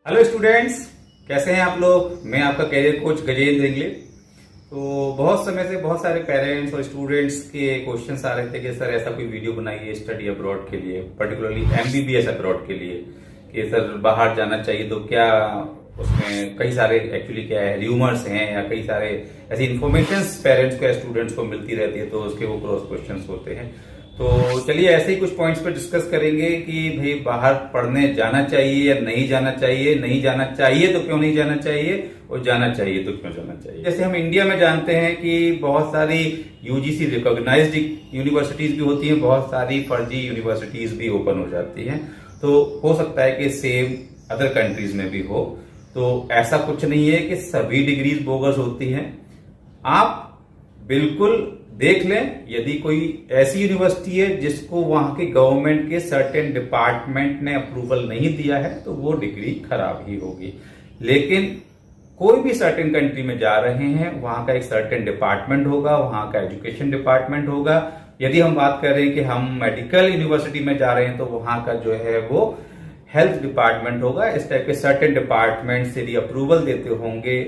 Hello students, कैसे हैं आप लोग। मैं आपका कैरियर कोच गजेंद्र इंगले। तो बहुत समय से बहुत सारे पेरेंट्स और स्टूडेंट्स के क्वेश्चंस आ रहे थे कि सर ऐसा कोई वीडियो बनाइए स्टडी अब्रॉड के लिए, पर्टिकुलरली एमबीबीएस अब्रॉड के लिए, कि सर बाहर जाना चाहिए तो क्या उसमें कई सारे एक्चुअली क्या है र्यूमर्स हैं या कई सारे ऐसी इन्फॉर्मेशन पेरेंट्स को या स्टूडेंट्स को मिलती रहती है, तो उसके वो क्रॉस क्वेश्चंस होते हैं। तो चलिए ऐसे ही कुछ पॉइंट्स पर डिस्कस करेंगे कि भाई बाहर पढ़ने जाना चाहिए या नहीं जाना चाहिए, नहीं जाना चाहिए तो क्यों नहीं जाना चाहिए, और जाना चाहिए तो क्यों जाना चाहिए। जैसे हम इंडिया में जानते हैं कि बहुत सारी यूजीसी रिकॉग्नाइज्ड यूनिवर्सिटीज भी होती हैं, बहुत सारी फर्जी यूनिवर्सिटीज भी ओपन हो जाती हैं। तो हो सकता है कि सेम अदर कंट्रीज में भी हो। तो ऐसा कुछ नहीं है कि सभी डिग्रीज बोगस होती हैं। आप बिल्कुल देख लें, यदि कोई ऐसी यूनिवर्सिटी है जिसको वहां के गवर्नमेंट के सर्टेन डिपार्टमेंट ने अप्रूवल नहीं दिया है तो वो डिग्री खराब ही होगी। लेकिन कोई भी सर्टेन कंट्री में जा रहे हैं, वहां का एक सर्टेन डिपार्टमेंट होगा, वहां का एजुकेशन डिपार्टमेंट होगा। यदि हम बात कर रहे हैं कि हम मेडिकल यूनिवर्सिटी में जा रहे हैं तो वहां का जो है वो हेल्थ डिपार्टमेंट होगा। इस टाइप के सर्टेन डिपार्टमेंट से यदि अप्रूवल देते होंगे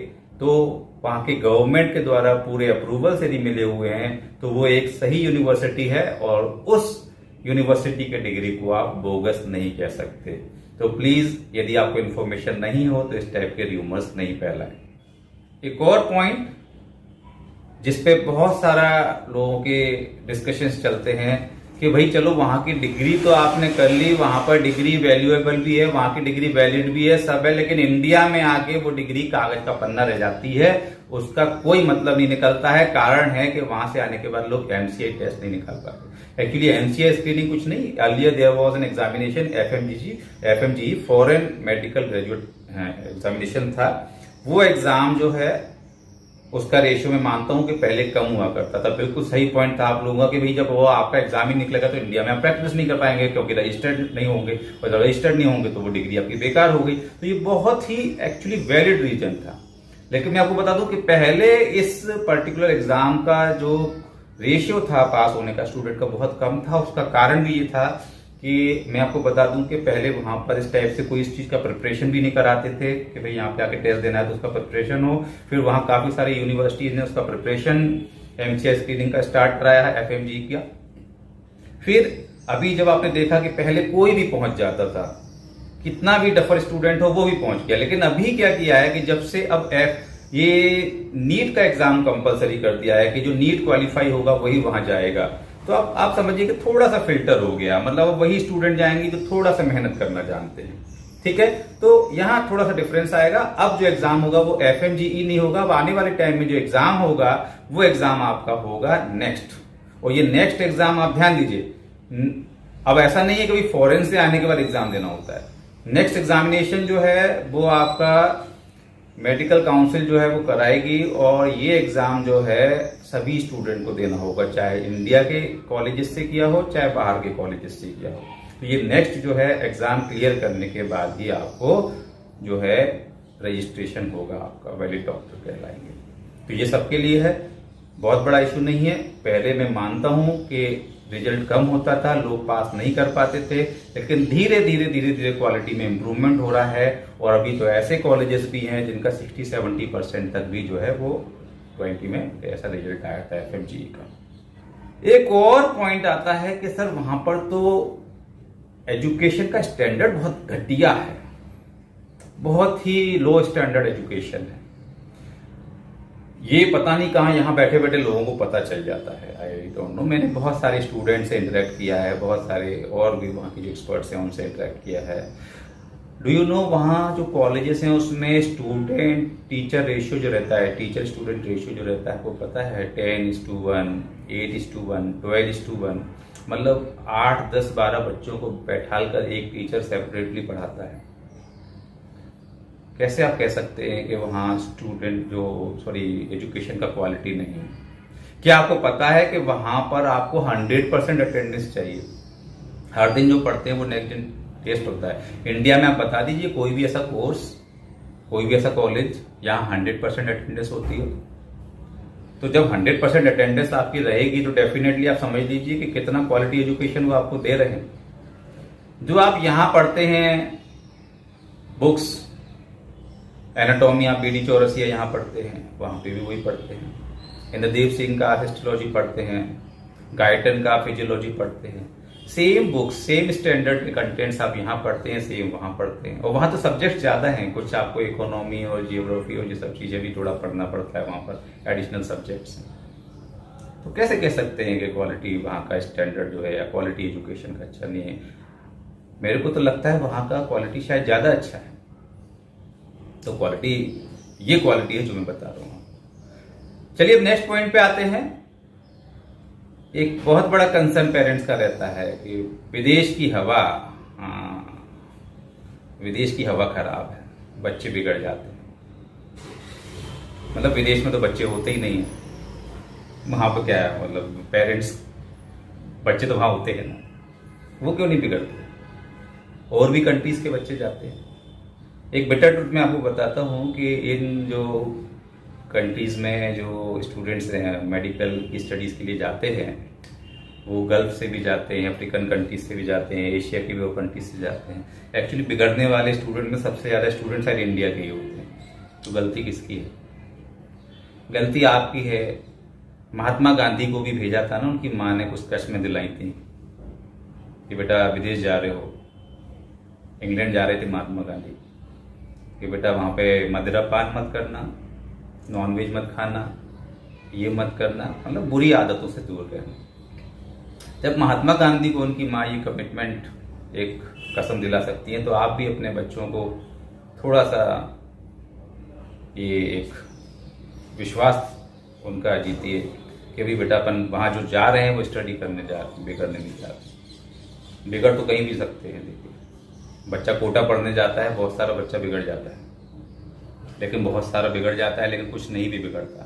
तो वहां के गवर्नमेंट के द्वारा पूरे अप्रूवल से यदि मिले हुए हैं तो वो एक सही यूनिवर्सिटी है और उस यूनिवर्सिटी के डिग्री को आप बोगस नहीं कह सकते। तो प्लीज यदि आपको इन्फॉर्मेशन नहीं हो तो इस टाइप के र्यूमर्स नहीं फैलाएं। एक और पॉइंट जिसपे बहुत सारा लोगों के डिस्कशंस चलते हैं कि भाई चलो वहां की डिग्री तो आपने कर ली, वहां पर डिग्री वैल्यूएबल भी है, वहां की डिग्री वैलिड भी है, सब है, लेकिन इंडिया में आके वो डिग्री कागज का पन्ना रह जाती है, उसका कोई मतलब नहीं निकलता है। कारण है कि वहां से आने के बाद लोग एमसीआई टेस्ट नहीं निकाल पाते। एक्चुअली एमसीआई स्क्रीनिंग कुछ नहीं, earlier there was an examination FMG foreign medical graduate examination था। वो एग्जाम जो है उसका रेशियो मैं मानता हूं कि पहले कम हुआ करता था। बिल्कुल सही पॉइंट था आप लोगों का कि भाई जब वो आपका एग्जाम ही निकलेगा तो इंडिया में आप प्रैक्टिस नहीं कर पाएंगे क्योंकि रजिस्टर्ड नहीं होंगे, और जब रजिस्टर्ड नहीं होंगे तो वो डिग्री आपकी बेकार हो गई। तो ये बहुत ही एक्चुअली वैलिड रीजन था। लेकिन मैं आपको बता दूं कि पहले इस पर्टिकुलर एग्जाम का जो रेशियो था पास होने का स्टूडेंट का बहुत कम था। उसका कारण भी ये था कि मैं आपको बता दूं कि पहले वहां पर इस टाइप से कोई इस चीज का प्रिपरेशन भी नहीं कराते थे कि भाई यहाँ पे आके टेस्ट देना है तो उसका प्रिपरेशन हो। फिर वहां काफी सारी यूनिवर्सिटीज ने उसका प्रिपरेशन एमसीआई स्क्रीनिंग का स्टार्ट कराया है, एफएमजी का। फिर अभी जब आपने देखा कि पहले कोई भी पहुंच जाता था, कितना भी डफर स्टूडेंट हो वो भी पहुंच गया, लेकिन अभी क्या किया है कि जब से अब ये नीट का एग्जाम कंपलसरी कर दिया है कि जो नीट क्वालिफाई होगा वही वहां जाएगा। तो अब आप समझिए कि थोड़ा सा फिल्टर हो गया, मतलब वही स्टूडेंट जाएंगे जो थोड़ा सा मेहनत करना जानते हैं। ठीक है, तो यहां थोड़ा सा डिफरेंस आएगा। अब जो एग्जाम होगा वो एफएमजीई नहीं होगा। अब आने वाले टाइम में जो एग्जाम होगा वो एग्जाम आपका होगा नेक्स्ट। और ये नेक्स्ट एग्जाम आप ध्यान दीजिए, अब ऐसा नहीं है कि फॉरेन से आने के बाद एग्जाम देना होता है। नेक्स्ट एग्जामिनेशन जो है वो आपका मेडिकल काउंसिल जो है वो कराएगी, और ये एग्जाम जो है सभी स्टूडेंट को देना होगा, चाहे इंडिया के कॉलेजेस से किया हो चाहे बाहर के कॉलेजेस से किया हो। तो ये नेक्स्ट जो है एग्जाम क्लियर करने के बाद ही आपको जो है रजिस्ट्रेशन होगा, आपका वैलिड डॉक्टर कहलाएंगे। तो ये सबके लिए है, बहुत बड़ा इशू नहीं है। पहले मैं मानता हूं कि रिजल्ट कम होता था, लोग पास नहीं कर पाते थे, लेकिन धीरे धीरे क्वालिटी में इंप्रूवमेंट हो रहा है। और अभी तो ऐसे कॉलेजेस भी हैं जिनका 60-70% तक भी जो है वो 20 में ऐसा रिजल्ट आया था एफएमजीई का। एक और पॉइंट आता है कि सर वहां पर तो एजुकेशन का स्टैंडर्ड बहुत घटिया है, बहुत ही लो स्टैंडर्ड एजुकेशन है। ये पता नहीं कहां यहां बैठे बैठे लोगों को पता चल जाता है। आई डोंट नो, मैंने बहुत सारे स्टूडेंट से इंटरेक्ट किया है, बहुत सारे और भी वहां के जो एक्सपर्ट्स हैं उनसे इंटरेक्ट किया है। डू यू नो, वहां जो कॉलेजेस हैं उसमें स्टूडेंट टीचर रेशियो जो रहता है, टीचर स्टूडेंट रेशियो जो रहता है, आपको पता है 10:1, 8:1, 12:1, मतलब 8, 10, 12 बच्चों को बैठाल कर एक टीचर सेपरेटली पढ़ाता है। कैसे आप कह सकते हैं कि वहां एजुकेशन का क्वालिटी नहीं है? क्या आपको पता है कि वहां पर आपको 100% अटेंडेंस चाहिए? हर दिन जो पढ़ते हैं वो नेक्स्ट दिन टेस्ट होता है। इंडिया में आप बता दीजिए कोई भी ऐसा कोर्स, कोई भी ऐसा कॉलेज जहां 100% अटेंडेंस होती हो। तो जब 100% अटेंडेंस आपकी रहेगी तो डेफिनेटली आप समझ लीजिए कि कितना क्वालिटी एजुकेशन वो आपको दे रहे हैं। जो आप यहां पढ़ते हैं बुक्स, एनाटॉमी आप BD चौरसिया यहाँ पढ़ते हैं, वहाँ पे भी वही पढ़ते हैं। इंद्रदेव सिंह का हिस्टोलॉजी पढ़ते हैं, गायटन का फिजियोलॉजी पढ़ते हैं। सेम बुक्स, सेम स्टैंडर्ड के कंटेंट्स आप यहाँ पढ़ते हैं, सेम वहाँ पढ़ते हैं। और वहाँ तो सब्जेक्ट ज़्यादा हैं, कुछ आपको इकोनॉमी और जियोग्राफी और ये सब चीज़ें भी थोड़ा पढ़ना पड़ता है वहाँ पर, एडिशनल सब्जेक्ट्स हैं। तो कैसे कह सकते हैं कि क्वालिटी वहाँ का स्टैंडर्ड जो है या क्वालिटी एजुकेशन का अच्छा नहीं है? मेरे को तो लगता है वहाँ का क्वालिटी शायद ज़्यादा अच्छा है। तो क्वालिटी, ये क्वालिटी है जो मैं बता रहा हूँ। चलिए अब नेक्स्ट पॉइंट पे आते हैं। एक बहुत बड़ा कंसर्न पेरेंट्स का रहता है कि विदेश की हवा, विदेश की हवा खराब है, बच्चे बिगड़ जाते हैं। मतलब विदेश में तो बच्चे होते ही नहीं है, वहां पर क्या है, मतलब पेरेंट्स, बच्चे तो वहां होते हैं ना, वो क्यों नहीं बिगड़ते? और भी कंट्रीज के बच्चे जाते हैं। एक बेटर ट्रुथ मैं आपको बताता हूँ कि इन जो कंट्रीज में जो स्टूडेंट्स हैं मेडिकल की स्टडीज़ के लिए जाते हैं, वो गल्फ से भी जाते हैं, अफ्रीकन कंट्रीज से भी जाते हैं, एशिया की भी वो कंट्रीज से जाते हैं। एक्चुअली बिगड़ने वाले स्टूडेंट में सबसे ज़्यादा स्टूडेंट्स शायद इंडिया के ही होते हैं। तो गलती किसकी है? गलती आपकी है। महात्मा गांधी को भी भेजा था ना, उनकी माँ ने कुछ कस्में दिलाई थी कि बेटा विदेश जा रहे हो, इंग्लैंड जा रहे थे महात्मा गांधी, कि बेटा वहाँ पे मदिरा पान मत करना, नॉनवेज मत खाना, ये मत करना, मतलब बुरी आदतों से दूर रहना। जब महात्मा गांधी को उनकी माँ ये कमिटमेंट, एक कसम दिला सकती हैं, तो आप भी अपने बच्चों को थोड़ा सा ये एक विश्वास उनका जीतिए कि भी बेटा अपन वहाँ जो जा रहे हैं वो स्टडी करने जा रहे हैं, बिगड़ने नहीं जा रहे। बिगड़ तो कहीं भी सकते हैं। देखिए, बच्चा कोटा पढ़ने जाता है, बहुत सारा बच्चा बिगड़ जाता है, लेकिन बहुत सारा बिगड़ जाता है, लेकिन कुछ नहीं भी बिगड़ता।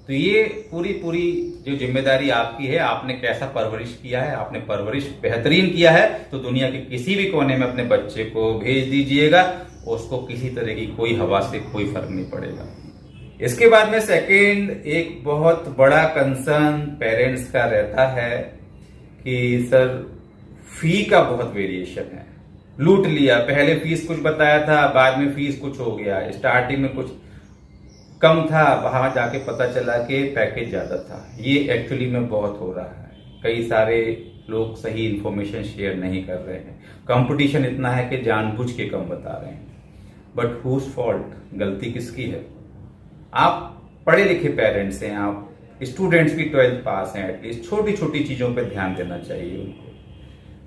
तो ये पूरी जो जिम्मेदारी आपकी है, आपने कैसा परवरिश किया है। आपने परवरिश बेहतरीन किया है तो दुनिया के किसी भी कोने में अपने बच्चे को भेज दीजिएगा, उसको किसी तरह की कोई हवा से कोई फर्क नहीं पड़ेगा। इसके बाद में सेकेंड एक बहुत बड़ा कंसर्न पेरेंट्स का रहता है कि सर फी का बहुत वेरिएशन है, लूट लिया, पहले फीस कुछ बताया था, बाद में फीस कुछ हो गया, स्टार्टिंग में कुछ कम था, वहां जाके पता चला कि पैकेज ज्यादा था। ये एक्चुअली में बहुत हो रहा है। कई सारे लोग सही इंफॉर्मेशन शेयर नहीं कर रहे हैं, कंपटीशन इतना है कि जानबूझ के कम बता रहे हैं। But whose fault? गलती किसकी है? आप पढ़े लिखे पेरेंट्स हैं, आप स्टूडेंट्स भी 12th पास हैं, एटलीस्ट छोटी छोटी चीजों पर ध्यान देना चाहिए उनको।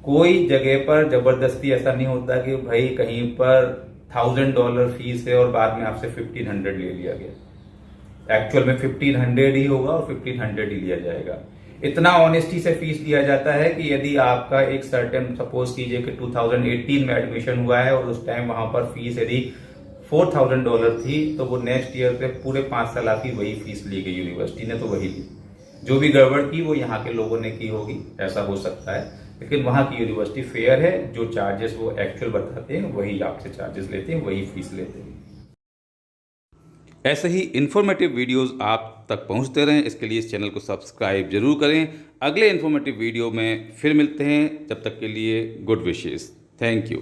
कोई जगह पर जबरदस्ती ऐसा नहीं होता कि भाई कहीं पर $1000 फीस है और बाद में आपसे 1500 ले लिया गया। एक्चुअल में 1500 ही होगा और 1500 ही लिया जाएगा। इतना ऑनेस्टी से फीस लिया जाता है कि यदि आपका एक सर्टेन, सपोज कीजिए कि 2018 में एडमिशन हुआ है और उस टाइम वहां पर फीस यदि $4000 थी, तो वो नेक्स्ट ईयर पे पूरे 5 साल की वही फीस ली गई, यूनिवर्सिटी ने तो वही ली। जो भी गड़बड़ की वो यहाँ के लोगों ने की होगी, ऐसा हो सकता है, लेकिन वहां की यूनिवर्सिटी फेयर है। जो चार्जेस वो एक्चुअल बताते हैं वही आपसे चार्जेस लेते हैं, वही फीस लेते हैं। ऐसे ही इन्फॉर्मेटिव वीडियोस आप तक पहुंचते रहें, इसके लिए इस चैनल को सब्सक्राइब जरूर करें। अगले इन्फॉर्मेटिव वीडियो में फिर मिलते हैं, जब तक के लिए गुड विशेस। Thank you.